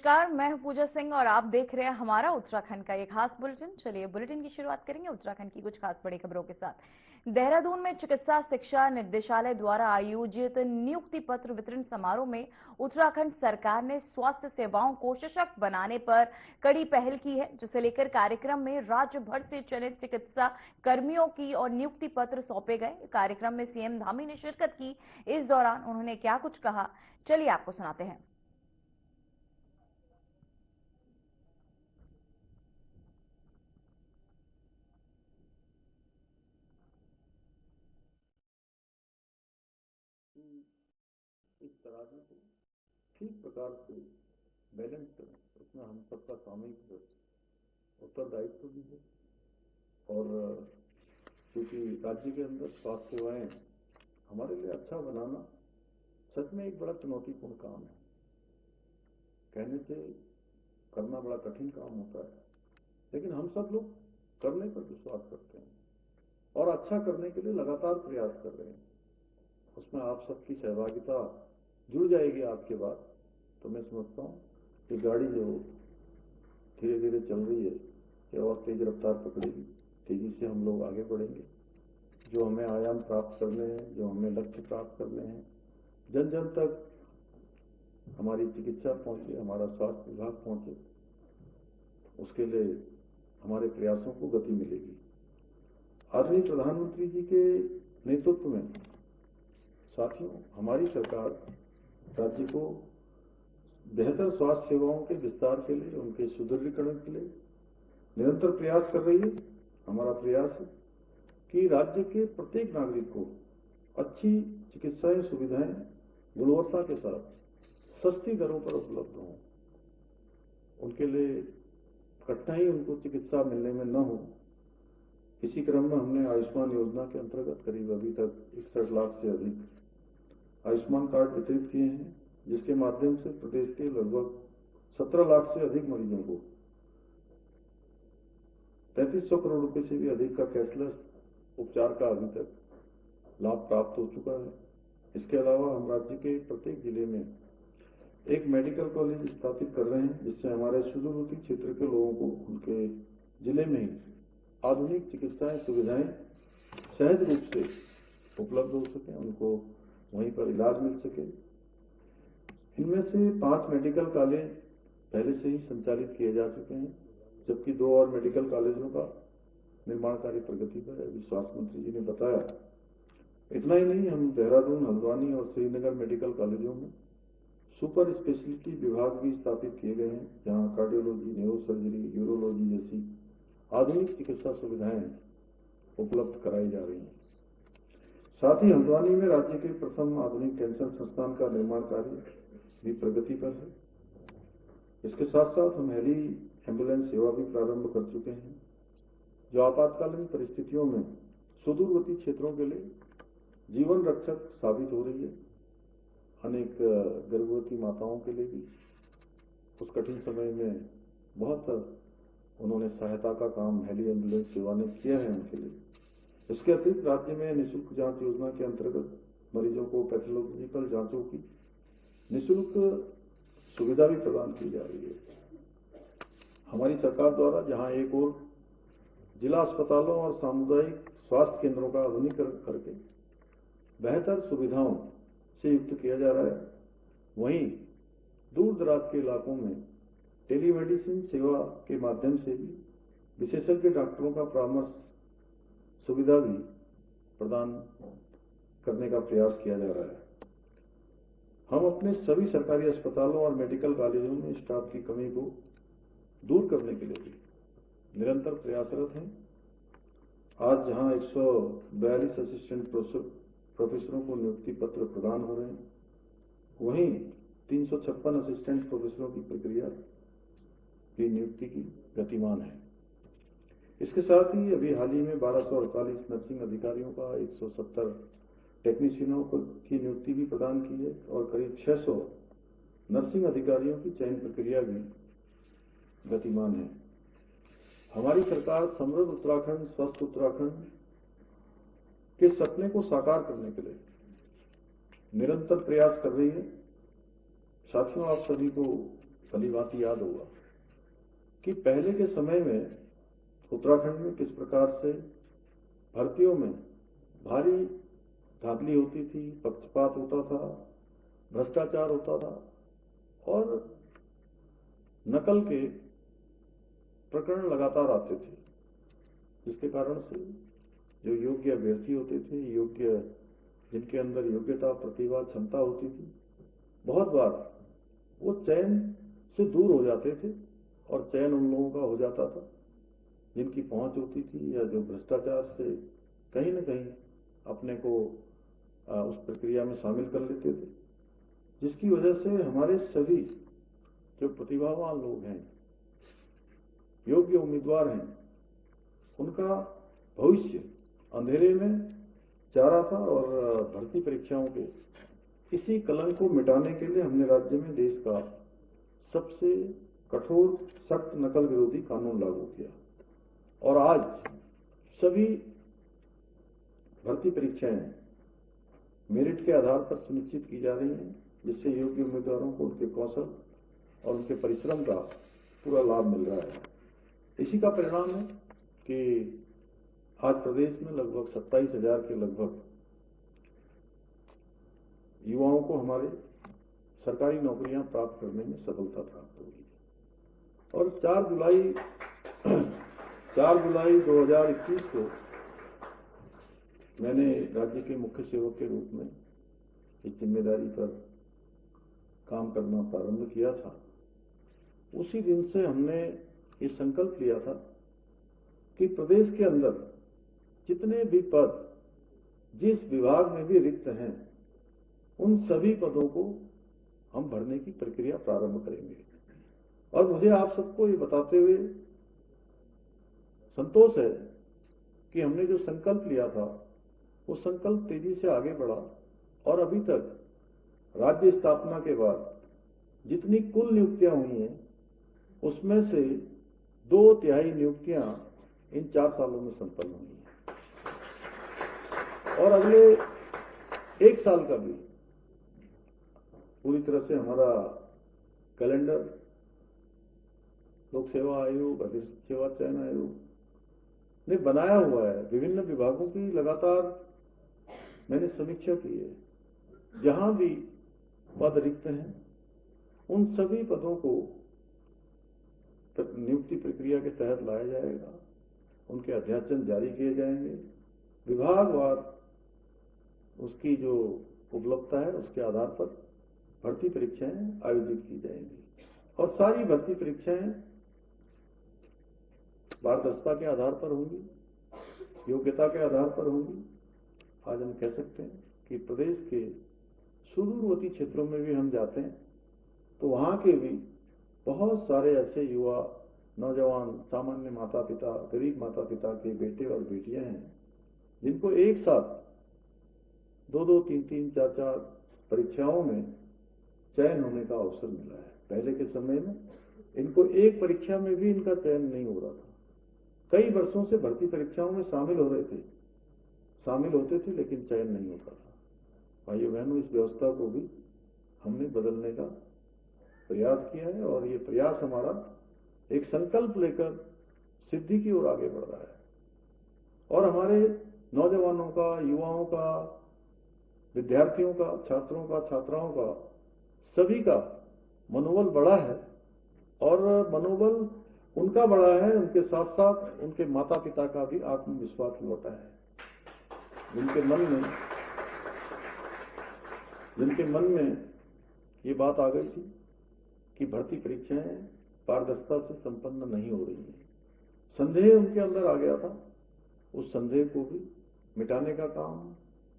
नमस्कार, मैं हूं पूजा सिंह और आप देख रहे हैं हमारा उत्तराखंड का ये खास बुलेटिन। चलिए बुलेटिन की शुरुआत करेंगे उत्तराखंड की कुछ खास बड़ी खबरों के साथ। देहरादून में चिकित्सा शिक्षा निदेशालय द्वारा आयोजित नियुक्ति पत्र वितरण समारोह में उत्तराखंड सरकार ने स्वास्थ्य सेवाओं को सशक्त बनाने पर कड़ी पहल की है, जिसे लेकर कार्यक्रम में राज्य भर से चयनित चिकित्सा कर्मियों की और नियुक्ति पत्र सौंपे गए। कार्यक्रम में सीएम धामी ने शिरकत की। इस दौरान उन्होंने क्या कुछ कहा, चलिए आपको सुनाते हैं। इस तराजू को ठीक प्रकार से बैलेंस करें, उसमें हम सबका सामूहिक उत्तरदायित्व भी है। और क्योंकि राज्य के अंदर स्वास्थ्य सेवाएं हमारे लिए अच्छा बनाना सच में एक बड़ा चुनौतीपूर्ण काम है। कहने से करना बड़ा कठिन काम होता है, लेकिन हम सब लोग करने पर विश्वास करते हैं और अच्छा करने के लिए लगातार प्रयास कर रहे हैं। उसमें आप सबकी सहभागिता जुड़ जाएगी आपके बाद, तो मैं समझता हूँ कि गाड़ी जो धीरे धीरे चल रही है ये और तेज रफ्तार पकड़ेगी। तेजी से हम लोग आगे बढ़ेंगे। जो हमें आयाम प्राप्त करने हैं, जो हमें लक्ष्य प्राप्त करने हैं, जन जन तक हमारी चिकित्सा पहुंचे, हमारा स्वास्थ्य विभाग पहुंचे, उसके लिए हमारे प्रयासों को गति मिलेगी। आदरणीय प्रधानमंत्री जी के नेतृत्व में साथियों, हमारी सरकार राज्य को बेहतर स्वास्थ्य सेवाओं के विस्तार के लिए, उनके सुदृढ़ीकरण के लिए निरंतर प्रयास कर रही है। हमारा प्रयास है कि राज्य के प्रत्येक नागरिक को अच्छी चिकित्साएं सुविधाएं गुणवत्ता के साथ सस्ती दरों पर उपलब्ध हों, उनके लिए कठिनाई उनको चिकित्सा मिलने में न हो। इसी क्रम में हमने आयुष्मान योजना के अंतर्गत करीब अभी तक 61 लाख से अधिक आयुष्मान कार्ड वितरित किए हैं, जिसके माध्यम से प्रदेश के लगभग 17 लाख से अधिक मरीजों को 3300 करोड़ रुपए से भी अधिक का कैशलेस उपचार का अभी तक लाभ प्राप्त हो चुका है। इसके अलावा हम राज्य के प्रत्येक जिले में एक मेडिकल कॉलेज स्थापित कर रहे हैं, जिससे हमारे सुदूरवर्ती क्षेत्र के लोगों को उनके जिले में ही आधुनिक चिकित्साएं सुविधाएं सहज रूप से उपलब्ध हो सके, उनको वहीं पर इलाज मिल सके। इनमें से 5 मेडिकल कॉलेज पहले से ही संचालित किए जा चुके हैं, जबकि 2 और मेडिकल कॉलेजों का निर्माण कार्य प्रगति पर है, अभी स्वास्थ्य मंत्री जी ने बताया। इतना ही नहीं, हम देहरादून, हल्द्वानी और श्रीनगर मेडिकल कॉलेजों में सुपर स्पेशलिटी विभाग भी स्थापित किए गए हैं, जहां कार्डियोलॉजी, न्यूरोसर्जरी, यूरोलॉजी जैसी आधुनिक चिकित्सा सुविधाएं उपलब्ध कराई जा रही हैं। साथ ही हल्द्वानी में राज्य के प्रथम आधुनिक कैंसर संस्थान का निर्माण कार्य भी प्रगति पर है। इसके साथ साथ हम हेली एम्बुलेंस सेवा भी प्रारंभ कर चुके हैं, जो आपातकालीन परिस्थितियों में सुदूरवर्ती क्षेत्रों के लिए जीवन रक्षक साबित हो रही है। अनेक गर्भवती माताओं के लिए भी उस कठिन समय में बहुत उन्होंने सहायता का काम हेली एम्बुलेंस सेवा ने किया है उनके लिए। इसके अतिरिक्त राज्य में निःशुल्क जांच योजना के अंतर्गत मरीजों को पैथोलॉजिकल जांचों की निःशुल्क सुविधा भी प्रदान की जा रही है। हमारी सरकार द्वारा जहां एक और जिला अस्पतालों और सामुदायिक स्वास्थ्य केंद्रों का आधुनिकीकरण करके बेहतर सुविधाओं से युक्त किया जा रहा है, वहीं दूर दराज के इलाकों में टेलीमेडिसिन सेवा के माध्यम से भी विशेषज्ञ डॉक्टरों का परामर्श सुविधा भी प्रदान करने का प्रयास किया जा रहा है। हम अपने सभी सरकारी अस्पतालों और मेडिकल कॉलेजों में स्टाफ की कमी को दूर करने के लिए भी निरंतर प्रयासरत हैं। आज जहां 142 असिस्टेंट प्रोफेसरों को नियुक्ति पत्र प्रदान हो रहे हैं, वहीं 356 असिस्टेंट प्रोफेसरों की प्रक्रिया की नियुक्ति की गतिमान है। इसके साथ ही अभी हाल ही में 1248 नर्सिंग अधिकारियों का 170 टेक्नीशियनों की नियुक्ति भी प्रदान की है और करीब 600 नर्सिंग अधिकारियों की चयन प्रक्रिया भी गतिमान है। हमारी सरकार समृद्ध उत्तराखंड, स्वस्थ उत्तराखंड के सपने को साकार करने के लिए निरंतर प्रयास कर रही है। साथियों, आप सभी को भली भांति याद होगा कि पहले के समय में उत्तराखंड में किस प्रकार से भर्तियों में भारी धांधली होती थी, पक्षपात होता था, भ्रष्टाचार होता था और नकल के प्रकरण लगातार आते थे, जिसके कारण से जो योग्य अभ्यर्थी होते थे, जिनके अंदर योग्यता, प्रतिभा, क्षमता होती थी, बहुत बार वो चयन से दूर हो जाते थे और चयन उन लोगों का हो जाता था जिनकी पहुंच होती थी या जो भ्रष्टाचार से कहीं न कहीं अपने को उस प्रक्रिया में शामिल कर लेते थे, जिसकी वजह से हमारे सभी जो प्रतिभावान लोग हैं, योग्य उम्मीदवार हैं, उनका भविष्य अंधेरे में जा रहा था। और भर्ती परीक्षाओं के इसी कलंक को मिटाने के लिए हमने राज्य में देश का सबसे कठोर सख्त नकल विरोधी कानून लागू किया और आज सभी भर्ती परीक्षाएं मेरिट के आधार पर सुनिश्चित की जा रही हैं, जिससे योग्य उम्मीदवारों को उनके कौशल और उनके परिश्रम का पूरा लाभ मिल रहा है। इसी का परिणाम है कि आज प्रदेश में लगभग 27,000 के लगभग युवाओं को हमारे सरकारी नौकरियां प्राप्त करने में सफलता प्राप्त हुई और 4 जुलाई 2021 को मैंने राज्य के मुख्य सेवक के रूप में इस जिम्मेदारी पर काम करना प्रारंभ किया था। उसी दिन से हमने ये संकल्प लिया था कि प्रदेश के अंदर जितने भी पद जिस विभाग में भी रिक्त हैं, उन सभी पदों को हम भरने की प्रक्रिया प्रारंभ करेंगे। और मुझे आप सबको ये बताते हुए संतोष है कि हमने जो संकल्प लिया था वो संकल्प तेजी से आगे बढ़ा और अभी तक राज्य स्थापना के बाद जितनी कुल नियुक्तियां हुई हैं, उसमें से 2/3 नियुक्तियां इन 4 सालों में संपन्न हुई हैं और अगले 1 साल का भी पूरी तरह से हमारा कैलेंडर लोक सेवा आयोग, अधीक्षक सेवा चयन आयोग ने बनाया हुआ है। विभिन्न विभागों की लगातार मैंने समीक्षा की है। जहां भी पद रिक्त हैं, उन सभी पदों को नियुक्ति प्रक्रिया के तहत लाया जाएगा, उनके अध्याचन जारी किए जाएंगे, विभागवार उसकी जो उपलब्धता है उसके आधार पर भर्ती परीक्षाएं आयोजित की जाएंगी और सारी भर्ती परीक्षाएं पारदर्शिता के आधार पर होंगी, योग्यता के आधार पर होंगी। आज हम कह सकते हैं कि प्रदेश के सुदूरवर्ती क्षेत्रों में भी हम जाते हैं तो वहां के भी बहुत सारे ऐसे युवा, नौजवान, सामान्य माता पिता, गरीब माता पिता के बेटे और बेटियां हैं जिनको एक साथ 2-2, 3-3, 4-4 परीक्षाओं में चयन होने का अवसर मिला है। पहले के समय में इनको एक परीक्षा में भी इनका चयन नहीं हो रहा था। कई वर्षों से भर्ती परीक्षाओं में शामिल होते थे लेकिन चयन नहीं होता था। भाइयों बहनों, इस व्यवस्था को भी हमने बदलने का प्रयास किया है और ये प्रयास हमारा एक संकल्प लेकर सिद्धि की ओर आगे बढ़ रहा है और हमारे नौजवानों का, युवाओं का, विद्यार्थियों का, छात्रों का, छात्राओं का, सभी का मनोबल बढ़ा है और मनोबल उनका बढ़ा है, उनके साथ साथ उनके माता पिता का भी आत्मविश्वास लौटा है। जिनके मन में ये बात आ गई थी कि भर्ती परीक्षाएं पारदर्शिता से संपन्न नहीं हो रही हैं, संदेह उनके अंदर आ गया था। उस संदेह को भी मिटाने का काम,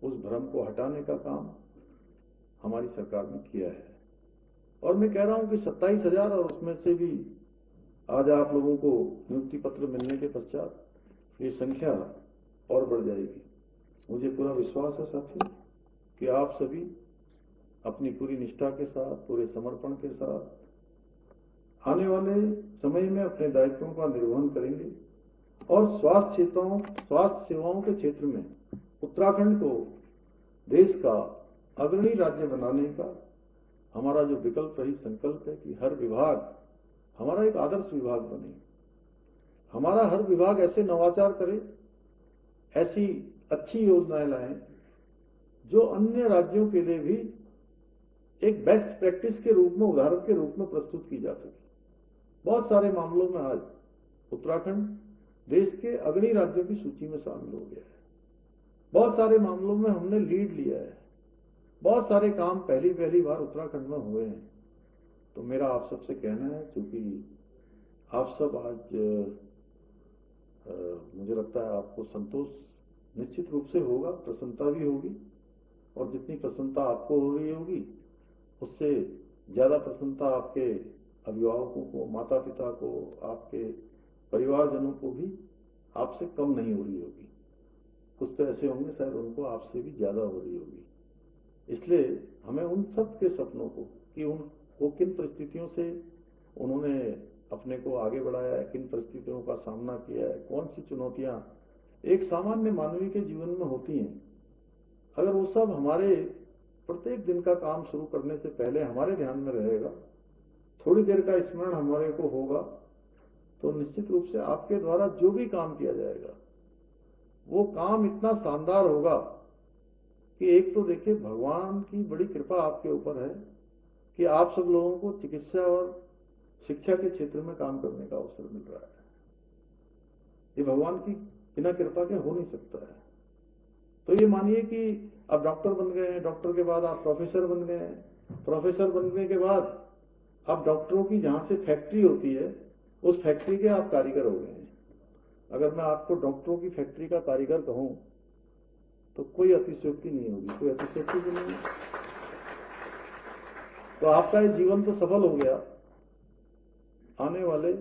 उस भ्रम को हटाने का काम हमारी सरकार ने किया है और मैं कह रहा हूं कि 27,000 और उसमें से भी आज आप लोगों को नियुक्ति पत्र मिलने के पश्चात ये संख्या और बढ़ जाएगी। मुझे पूरा विश्वास है साथियों कि आप सभी अपनी पूरी निष्ठा के साथ, पूरे समर्पण के साथ आने वाले समय में अपने दायित्वों का निर्वहन करेंगे और स्वास्थ्य सेवाओं के क्षेत्र में उत्तराखंड को देश का अग्रणी राज्य बनाने का हमारा जो विकल्प रही संकल्प है कि हर विभाग हमारा एक आदर्श विभाग बने, हमारा हर विभाग ऐसे नवाचार करे, ऐसी अच्छी योजनाएं लाएं जो अन्य राज्यों के लिए भी एक बेस्ट प्रैक्टिस के रूप में, उदाहरण के रूप में प्रस्तुत की जा सके। बहुत सारे मामलों में आज उत्तराखंड देश के अग्रणी राज्यों की सूची में शामिल हो गया है। बहुत सारे मामलों में हमने लीड लिया है, बहुत सारे काम पहली बार उत्तराखंड में हुए हैं। तो मेरा आप सबसे कहना है, क्योंकि आप सब आज मुझे लगता है आपको संतोष निश्चित रूप से होगा, प्रसन्नता भी होगी, और जितनी प्रसन्नता आपको हो रही होगी उससे ज्यादा प्रसन्नता आपके अभिभावकों को, माता पिता को, आपके परिवारजनों को भी आपसे कम नहीं हो रही होगी। कुछ तो ऐसे होंगे शायद उनको आपसे भी ज्यादा हो रही होगी। इसलिए हमें उन सब के सपनों को, कि वो किन परिस्थितियों से उन्होंने अपने को आगे बढ़ाया है, किन परिस्थितियों का सामना किया है, कौन सी चुनौतियां एक सामान्य मानवीय के जीवन में होती हैं, अगर वो सब हमारे प्रत्येक दिन का काम शुरू करने से पहले हमारे ध्यान में रहेगा, थोड़ी देर का स्मरण हमारे को होगा, तो निश्चित रूप से आपके द्वारा जो भी काम किया जाएगा वो काम इतना शानदार होगा कि एक तो देखिए भगवान की बड़ी कृपा आपके ऊपर है कि आप सब लोगों को चिकित्सा और शिक्षा के क्षेत्र में काम करने का अवसर मिल रहा है। ये भगवान की बिना कृपा के हो नहीं सकता है। तो ये मानिए कि आप डॉक्टर बन गए हैं, डॉक्टर के बाद आप प्रोफेसर बन गए हैं, प्रोफेसर बनने के बाद आप डॉक्टरों की जहां से फैक्ट्री होती है उस फैक्ट्री के आप कारीगर हो गए हैं। अगर मैं आपको डॉक्टरों की फैक्ट्री का कारीगर कहूं तो कोई अतिशयोक्ति नहीं होगी, कोई अतिशयोक्ति भी नहीं है। तो आपका ये जीवन तो सफल हो गया, आने वाले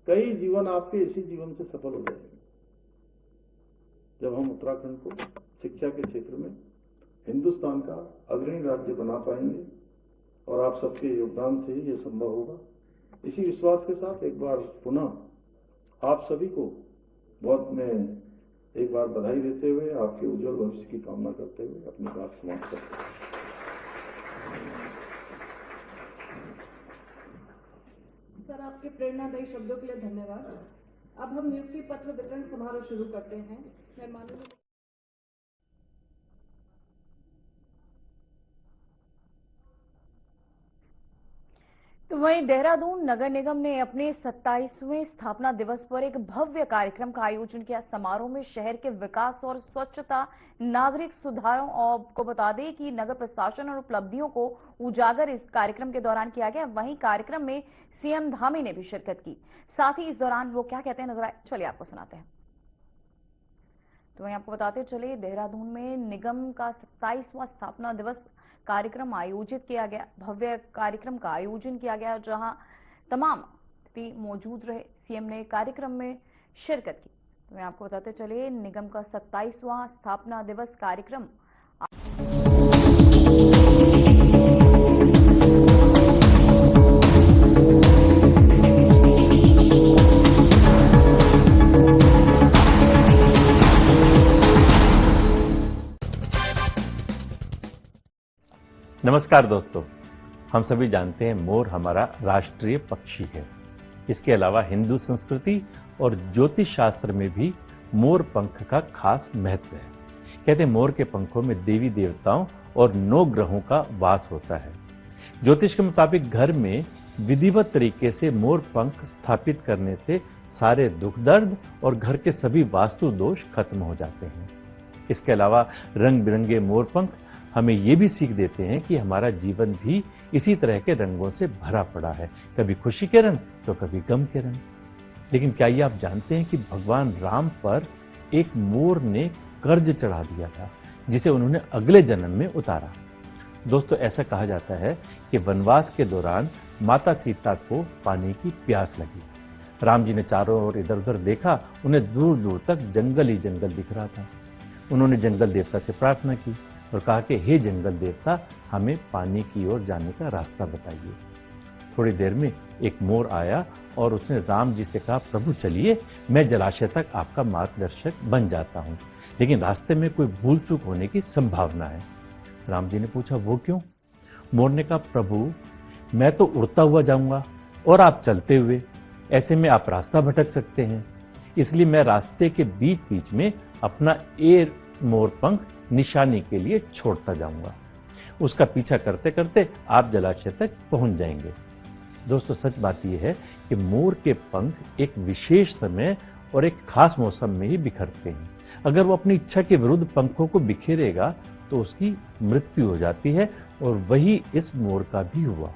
कई जीवन आपके इसी जीवन से सफल हो जाएंगे जब हम उत्तराखंड को शिक्षा के क्षेत्र में हिंदुस्तान का अग्रणी राज्य बना पाएंगे, और आप सबके योगदान से ही ये संभव होगा। इसी विश्वास के साथ एक बार पुनः आप सभी को बहुत मैं एक बार बधाई देते हुए, आपके उज्जवल भविष्य की कामना करते हुए अपनी बात समाप्त करते हैं। सर, आपके प्रेरणादायी शब्दों के लिए धन्यवाद। अब हम नियुक्ति पत्र वितरण समारोह शुरू करते हैं। मैं माननीय तो वहीं देहरादून नगर निगम ने अपने 27वें स्थापना दिवस पर एक भव्य कार्यक्रम का आयोजन किया। समारोह में शहर के विकास और स्वच्छता, नागरिक सुधारों और को बता दें कि नगर प्रशासन और उपलब्धियों को उजागर इस कार्यक्रम के दौरान किया गया। वहीं कार्यक्रम में सीएम धामी ने भी शिरकत की। साथ ही इस दौरान वो क्या कहते हैं नजर आए, चलिए आपको सुनाते हैं। तो वहीं आपको बताते चले, देहरादून में निगम का 27वां स्थापना दिवस कार्यक्रम आयोजित किया गया। भव्य कार्यक्रम का आयोजन किया गया जहां तमाम अतिथि मौजूद रहे। सीएम ने कार्यक्रम में शिरकत की। तो मैं आपको बताते चले, निगम का 27वां स्थापना दिवस कार्यक्रम नमस्कार दोस्तों, हम सभी जानते हैं मोर हमारा राष्ट्रीय पक्षी है। इसके अलावा हिंदू संस्कृति और ज्योतिष शास्त्र में भी मोर पंख का खास महत्व है। कहते हैं मोर के पंखों में देवी देवताओं और 9 ग्रहों का वास होता है। ज्योतिष के मुताबिक घर में विधिवत तरीके से मोर पंख स्थापित करने से सारे दुख दर्द और घर के सभी वास्तु दोष खत्म हो जाते हैं। इसके अलावा रंग बिरंगे मोर पंख हमें ये भी सीख देते हैं कि हमारा जीवन भी इसी तरह के रंगों से भरा पड़ा है, कभी खुशी के रंग तो कभी गम के रंग। लेकिन क्या ये आप जानते हैं कि भगवान राम पर एक मोर ने कर्ज चढ़ा दिया था, जिसे उन्होंने अगले जन्म में उतारा। दोस्तों, ऐसा कहा जाता है कि वनवास के दौरान माता सीता को पानी की प्यास लगी। राम जी ने चारों ओर इधर उधर देखा, उन्हें दूर दूर तक जंगल ही जंगल दिख रहा था। उन्होंने जंगल देवता से प्रार्थना की और कहा कि हे जंगल देवता, हमें पानी की ओर जाने का रास्ता बताइए। थोड़ी देर में एक मोर आया और उसने राम जी से कहा, प्रभु चलिए, मैं जलाशय तक आपका मार्गदर्शक बन जाता हूं, लेकिन रास्ते में कोई भूल चूक होने की संभावना है। राम जी ने पूछा, वो क्यों? मोर ने कहा, प्रभु मैं तो उड़ता हुआ जाऊंगा और आप चलते हुए, ऐसे में आप रास्ता भटक सकते हैं, इसलिए मैं रास्ते के बीच बीच में अपना एयर मोर पंख निशानी के लिए छोड़ता जाऊंगा। उसका पीछा करते करते आप जलाशय तक पहुंच जाएंगे। दोस्तों, सच बात यह है कि मोर के पंख एक विशेष समय और एक खास मौसम में ही बिखरते हैं। अगर वो अपनी इच्छा के विरुद्ध पंखों को बिखेरेगा तो उसकी मृत्यु हो जाती है, और वही इस मोर का भी हुआ।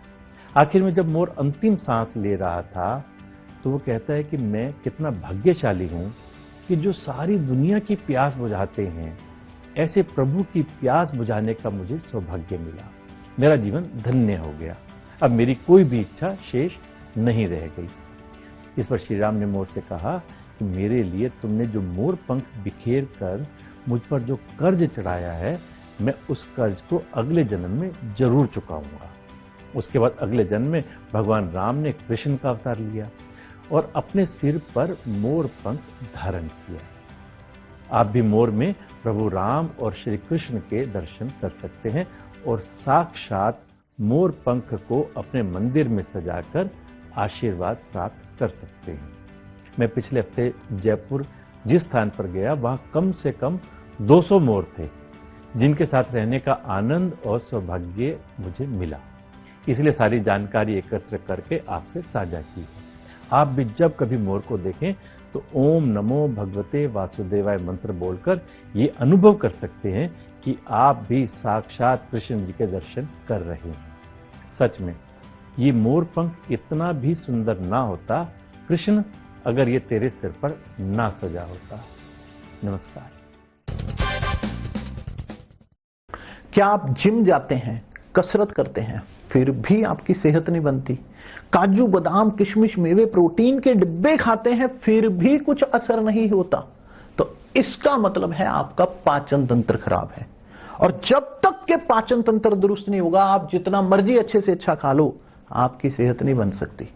आखिर में जब मोर अंतिम सांस ले रहा था तो वो कहता है कि मैं कितना भाग्यशाली हूं कि जो सारी दुनिया की प्यास बुझाते हैं, ऐसे प्रभु की प्यास बुझाने का मुझे सौभाग्य मिला। मेरा जीवन धन्य हो गया। अब मेरी कोई भी इच्छा शेष नहीं रह गई। इस पर श्री राम ने मोर से कहा कि मेरे लिए तुमने जो मोर पंख बिखेर कर मुझ पर जो कर्ज चढ़ाया है, मैं उस कर्ज को अगले जन्म में जरूर चुकाऊंगा। उसके बाद अगले जन्म में भगवान राम ने कृष्ण का अवतार लिया और अपने सिर पर मोर पंख धारण किया। आप भी मोर में प्रभु राम और श्री कृष्ण के दर्शन कर सकते हैं और साक्षात मोर पंख को अपने मंदिर में सजाकर आशीर्वाद प्राप्त कर सकते हैं। मैं पिछले हफ्ते जयपुर जिस स्थान पर गया, वहां कम से कम 200 मोर थे, जिनके साथ रहने का आनंद और सौभाग्य मुझे मिला। इसलिए सारी जानकारी एकत्र करके आपसे साझा की है। आप भी जब कभी मोर को देखें तो ओम नमो भगवते वासुदेवाय मंत्र बोलकर ये अनुभव कर सकते हैं कि आप भी साक्षात कृष्ण जी के दर्शन कर रहे हैं। सच में ये मोर पंख इतना भी सुंदर ना होता, कृष्ण, अगर ये तेरे सिर पर ना सजा होता। नमस्कार। क्या आप जिम जाते हैं, कसरत करते हैं, फिर भी आपकी सेहत नहीं बनती? काजू बादाम किशमिश मेवे प्रोटीन के डिब्बे खाते हैं, फिर भी कुछ असर नहीं होता? तो इसका मतलब है आपका पाचन तंत्र खराब है। और जब तक के पाचन तंत्र दुरुस्त नहीं होगा, आप जितना मर्जी अच्छे से अच्छा खा लो, आपकी सेहत नहीं बन सकती।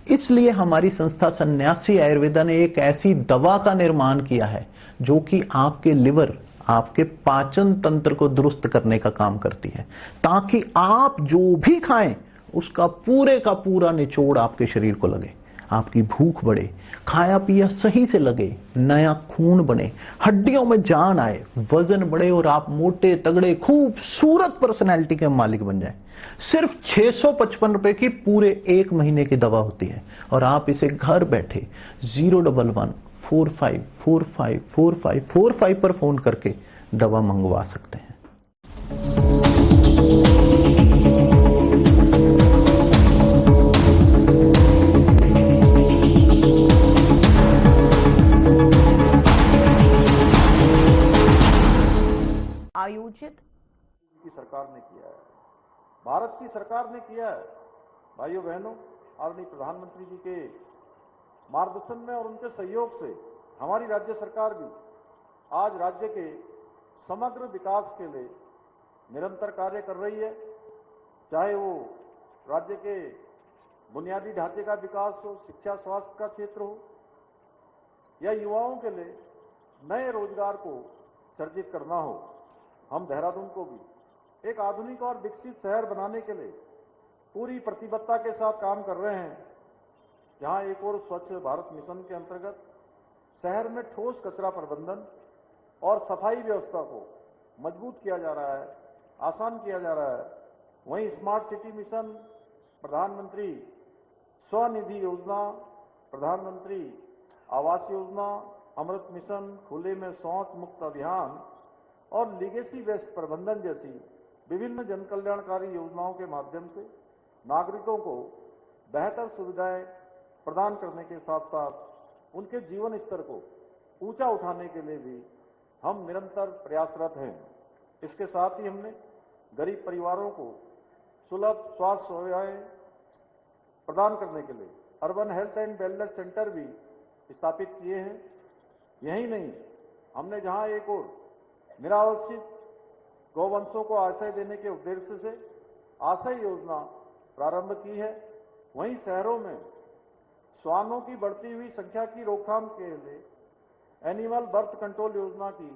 इसलिए हमारी संस्था सन्यासी आयुर्वेदा ने एक ऐसी दवा का निर्माण किया है जो कि आपके लिवर, आपके पाचन तंत्र को दुरुस्त करने का काम करती है, ताकि आप जो भी खाएं उसका पूरे का पूरा निचोड़ आपके शरीर को लगे, आपकी भूख बढ़े, खाया पिया सही से लगे, नया खून बने, हड्डियों में जान आए, वजन बढ़े और आप मोटे तगड़े खूबसूरत पर्सनैलिटी के मालिक बन जाएं। सिर्फ 655 रुपए की पूरे 1 महीने की दवा होती है और आप इसे घर बैठे 011-45454545 पर फोन करके दवा मंगवा सकते हैं। आयोजित की सरकार ने किया है, भारत की सरकार ने किया है। भाइयों बहनों, आदरणीय प्रधानमंत्री जी के मार्गदर्शन में और उनके सहयोग से हमारी राज्य सरकार भी आज राज्य के समग्र विकास के लिए निरंतर कार्य कर रही है। चाहे वो राज्य के बुनियादी ढांचे का विकास हो, शिक्षा स्वास्थ्य का क्षेत्र हो, या युवाओं के लिए नए रोजगार को सृजित करना हो। हम देहरादून को भी एक आधुनिक और विकसित शहर बनाने के लिए पूरी प्रतिबद्धता के साथ काम कर रहे हैं। जहां एक और स्वच्छ भारत मिशन के अंतर्गत शहर में ठोस कचरा प्रबंधन और सफाई व्यवस्था को मजबूत किया जा रहा है, आसान किया जा रहा है, वहीं स्मार्ट सिटी मिशन, प्रधानमंत्री स्वनिधि योजना, प्रधानमंत्री आवास योजना, अमृत मिशन, खुले में शौच मुक्त अभियान और लीगेसी वेस्ट प्रबंधन जैसी विभिन्न जन कल्याणकारी योजनाओं के माध्यम से नागरिकों को बेहतर सुविधाएं प्रदान करने के साथ साथ उनके जीवन स्तर को ऊंचा उठाने के लिए भी हम निरंतर प्रयासरत हैं। इसके साथ ही हमने गरीब परिवारों को सुलभ स्वास्थ्य सेवाएं प्रदान करने के लिए urban health and wellness centre भी स्थापित किए हैं। यही नहीं, हमने जहां एक और निरावसित गौवंशों को आश्रय देने के उद्देश्य से आश्रय योजना प्रारंभ की है, वहीं शहरों में श्वानों की बढ़ती हुई संख्या की रोकथाम के लिए एनिमल बर्थ कंट्रोल योजना की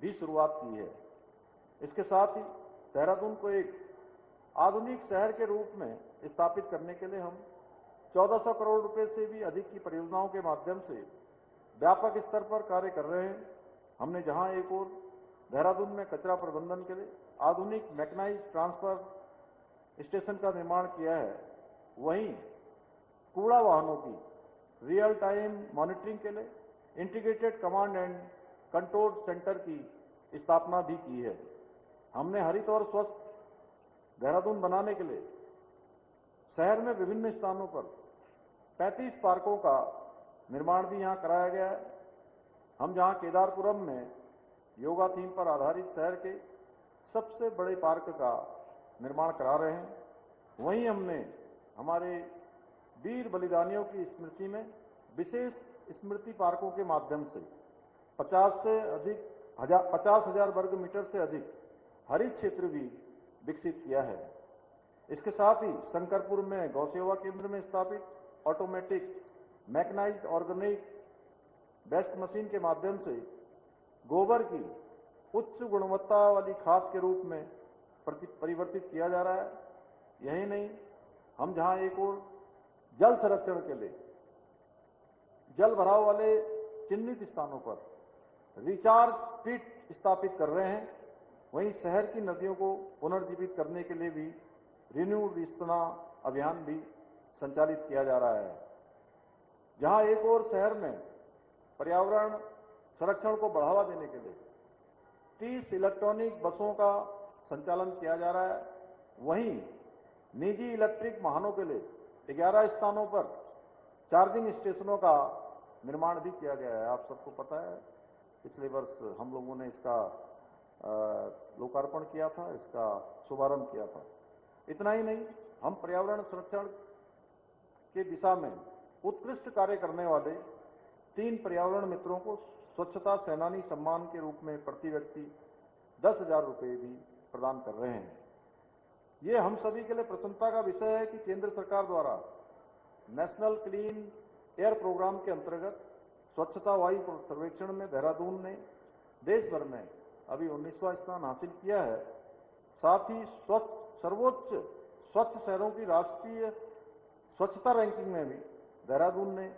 भी शुरुआत की है। इसके साथ ही देहरादून को एक आधुनिक शहर के रूप में स्थापित करने के लिए हम 1400 करोड़ रुपए से भी अधिक की परियोजनाओं के माध्यम से व्यापक स्तर पर कार्य कर रहे हैं। हमने जहां एक ओर देहरादून में कचरा प्रबंधन के लिए आधुनिक मैकेनाइज्ड ट्रांसफर स्टेशन का निर्माण किया है, वहीं कूड़ा वाहनों की रियल टाइम मॉनिटरिंग के लिए integrated command and control centre की स्थापना भी की है। हमने हरित और स्वस्थ देहरादून बनाने के लिए शहर में विभिन्न स्थानों पर 35 पार्कों का निर्माण भी यहां कराया गया है। हम जहां केदारपुरम में योगा थीम पर आधारित शहर के सबसे बड़े पार्क का निर्माण करा रहे हैं, वहीं हमने हमारे वीर बलिदानियों की स्मृति में विशेष स्मृति पार्कों के माध्यम से 50,000 वर्ग मीटर से अधिक हरित क्षेत्र भी विकसित किया है। इसके साथ ही शंकरपुर में गौसेवा केंद्र में स्थापित automatic mechanised organic waste machine के माध्यम से गोबर की उच्च गुणवत्ता वाली खाद के रूप में परिवर्तित किया जा रहा है। यही नहीं, हम जहां एक ओर जल संरक्षण के लिए जल भराव वाले चिन्हित स्थानों पर रिचार्ज पिट स्थापित कर रहे हैं, वहीं शहर की नदियों को पुनर्जीवित करने के लिए भी रिन्यू रिस्तना अभियान भी संचालित किया जा रहा है। जहां एक ओर शहर में पर्यावरण संरक्षण को बढ़ावा देने के लिए 30 इलेक्ट्रॉनिक बसों का संचालन किया जा रहा है, वहीं निजी इलेक्ट्रिक वाहनों के लिए 11 स्थानों पर चार्जिंग स्टेशनों का निर्माण भी किया गया है। आप सबको पता है, पिछले वर्ष हम लोगों ने इसका लोकार्पण किया था, इसका शुभारंभ किया था। इतना ही नहीं, हम पर्यावरण संरक्षण की दिशा में उत्कृष्ट कार्य करने वाले 3 पर्यावरण मित्रों को स्वच्छता सेनानी सम्मान के रूप में प्रति व्यक्ति 10,000 रुपये भी प्रदान कर रहे हैं। ये हम सभी के लिए प्रसन्नता का विषय है कि केंद्र सरकार द्वारा नेशनल क्लीन एयर प्रोग्राम के अंतर्गत स्वच्छता वायु सर्वेक्षण में देहरादून ने देश भर में अभी 19वां स्थान हासिल किया है। साथ ही सर्वोच्च स्वच्छ शहरों की राष्ट्रीय स्वच्छता रैंकिंग में भी देहरादून ने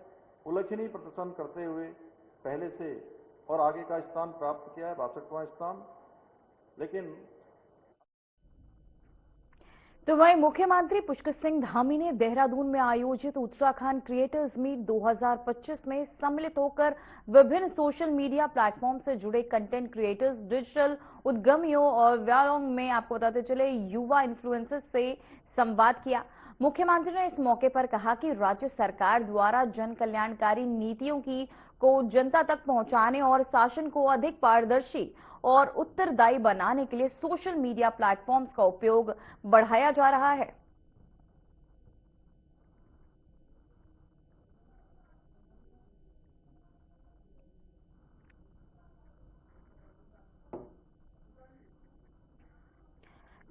उल्लेखनीय प्रदर्शन करते हुए पहले से और आगे का स्थान प्राप्त किया है, 62वां स्थान। लेकिन तो वहीं मुख्यमंत्री पुष्कर सिंह धामी ने देहरादून में आयोजित उत्तराखंड क्रिएटर्स मीट 2025 में सम्मिलित होकर विभिन्न सोशल मीडिया प्लेटफॉर्म से जुड़े कंटेंट क्रिएटर्स, डिजिटल उद्यमियों और व्यालोंग में आपको बताते चले युवा इन्फ्लुएंसर्स से संवाद किया। मुख्यमंत्री ने इस मौके पर कहा कि राज्य सरकार द्वारा जन कल्याणकारी नीतियों को जनता तक पहुंचाने और शासन को अधिक पारदर्शी और उत्तरदायी बनाने के लिए सोशल मीडिया प्लेटफॉर्म्स का उपयोग बढ़ाया जा रहा है।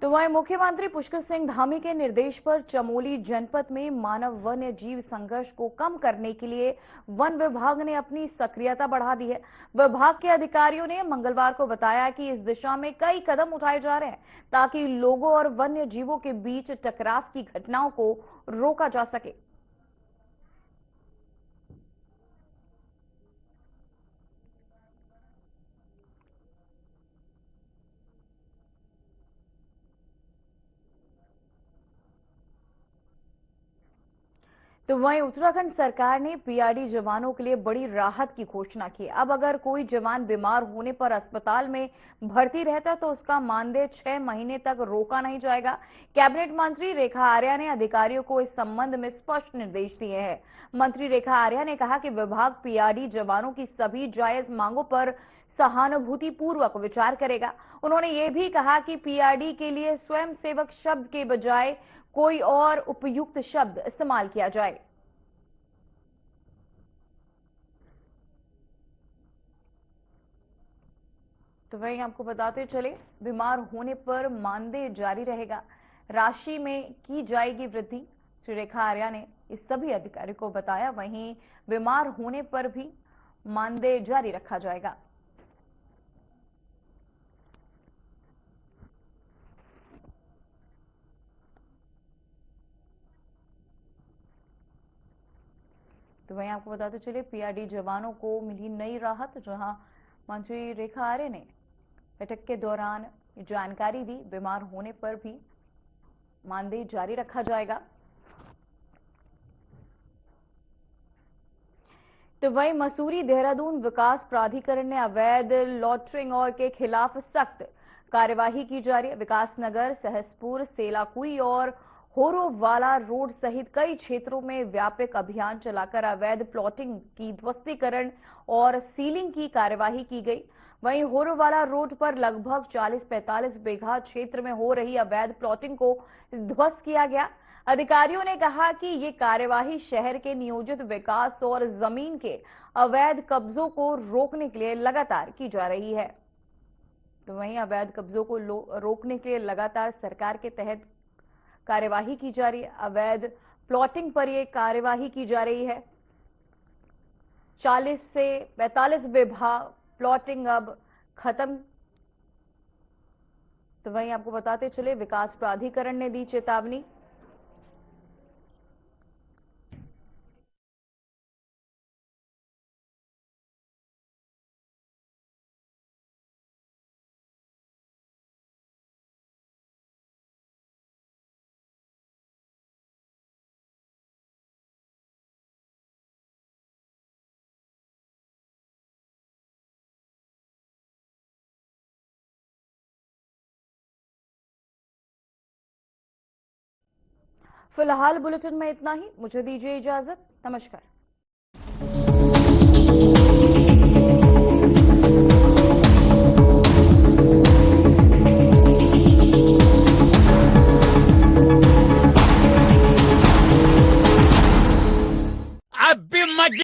तो वहीं मुख्यमंत्री पुष्कर सिंह धामी के निर्देश पर चमोली जनपद में मानव वन्य जीव संघर्ष को कम करने के लिए वन विभाग ने अपनी सक्रियता बढ़ा दी है। विभाग के अधिकारियों ने मंगलवार को बताया कि इस दिशा में कई कदम उठाए जा रहे हैं ताकि लोगों और वन्य जीवों के बीच टकराव की घटनाओं को रोका जा सके। तो वहीं उत्तराखंड सरकार ने पीआरडी जवानों के लिए बड़ी राहत की घोषणा की। अब अगर कोई जवान बीमार होने पर अस्पताल में भर्ती रहता तो उसका मानदेय 6 महीने तक रोका नहीं जाएगा। कैबिनेट मंत्री रेखा आर्या ने अधिकारियों को इस संबंध में स्पष्ट निर्देश दिए हैं। मंत्री रेखा आर्या ने कहा कि विभाग पीआरडी जवानों की सभी जायज मांगों पर सहानुभूतिपूर्वक विचार करेगा। उन्होंने ये भी कहा कि पीआरडी के लिए स्वयंसेवक शब्द के बजाय कोई और उपयुक्त शब्द इस्तेमाल किया जाए। तो वहीं आपको बताते चले, बीमार होने पर मानदेय जारी रहेगा, राशि में की जाएगी वृद्धि। श्री रेखा आर्या ने इस सभी अधिकारियों को बताया। वहीं बीमार होने पर भी मानदेय जारी रखा जाएगा। तो वहीं आपको बताते चले पीआरडी जवानों को मिली नई राहत, जहां मंत्री रेखा आर्य ने बैठक के दौरान जानकारी दी। बीमार होने पर भी मानदेय जारी रखा जाएगा। तो वहीं मसूरी देहरादून विकास प्राधिकरण ने अवैध लॉटरिंग और के खिलाफ सख्त कार्यवाही की जा रही है। विकासनगर, सहसपुर, सेलाकुई और होरोवाला रोड सहित कई क्षेत्रों में व्यापक अभियान चलाकर अवैध प्लॉटिंग की ध्वस्तीकरण और सीलिंग की कार्यवाही की गई। वहीं होरोवाला रोड पर लगभग 40-45 बीघा क्षेत्र में हो रही अवैध प्लॉटिंग को ध्वस्त किया गया। अधिकारियों ने कहा कि ये कार्यवाही शहर के नियोजित विकास और जमीन के अवैध कब्जों को रोकने के लिए लगातार की जा रही है। तो वहीं अवैध कब्जों को रोकने के लिए लगातार सरकार के तहत कार्यवाही की जा रही है। अवैध प्लॉटिंग पर यह कार्यवाही की जा रही है। 40 से 45 बीघा प्लॉटिंग अब खत्म। तो वहीं आपको बताते चले विकास प्राधिकरण ने दी चेतावनी। फिलहाल बुलेटिन में इतना ही। मुझे दीजिए इजाजत। नमस्कार।